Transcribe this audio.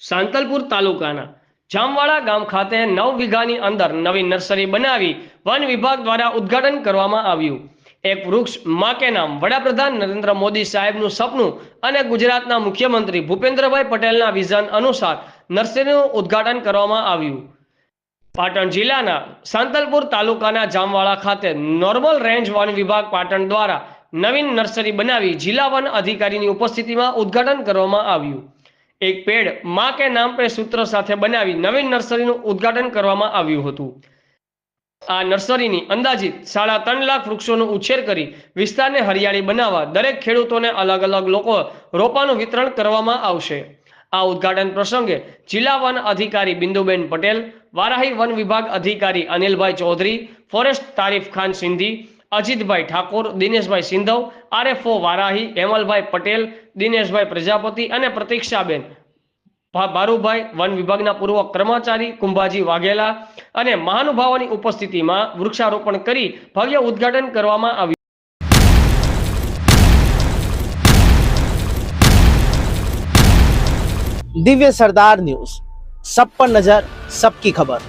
સાંતલપુર તાલુકાના જામવાડા ગામ ખાતે 9 વીઘાની અંદર નવી નર્સરી બનાવી વન વિભાગ દ્વારા ઉદ્ઘાટન કરવામાં આવ્યું। એક વૃક્ષ માં કે નામ વડાપ્રધાન નરેન્દ્ર મોદી સાહેબનું સપનું અને ગુજરાતના મુખ્યમંત્રી ભૂપેન્દ્રભાઈ પટેલના વિઝન અનુસાર નર્સરીનું ઉદ્ઘાટન કરવામાં આવ્યું। પાટણ જિલ્લાના સાંતલપુર તાલુકાના જામવાડા ખાતે નોર્મલ રેન્જ વન વિભાગ પાટણ દ્વારા નવીન નર્સરી બનાવી જિલ્લા વન અધિકારીની ઉપસ્થિતિમાં ઉદ્ઘાટન કરવામાં આવ્યું। એક પેડ માં કે નામ પે સૂત્ર સાથે બનાવી નવીન નર્સરીનું ઉદ્ઘાટન કરવામાં આવ્યું હતું। આ નર્સરીની અંદાજિત 3.5 લાખ વૃક્ષોનો ઉછેર કરી વિસ્તારને હરિયાળી બનાવવા દરેક ખેડૂતોને અલગ અલગ લોકો રોપાનું વિતરણ કરવામાં આવશે। આ ઉદ્ઘાટન પ્રસંગે જિલ્લા વન અધિકારી બિંદુબેન પટેલ, વારાહી વન વિભાગ અધિકારી અનિલભાઈ ચૌધરી, ફોરેસ્ટ તારીફ ખાન સિંધી, અજીતભાઈ ઠાકોર, દિનેશભાઈ સિંધવ, આરએફઓ વારાહી, હેમલભાઈ પટેલ, દિનેશભાઈ પ્રજાપતિ અને પ્રતીક્ષાબેન ભારુભાઈ વન વિભાગના પૂર્વ કર્મચારી કુંભાજી વાઘેલા અને મહાનુભાવોની ઉપસ્થિતિમાં વૃક્ષારોપણ કરી ભવ્ય ઉદ્ઘાટન કરવામાં આવ્યું। दिव्य सरदार न्यूज, सब पर नजर, सबकी खबर।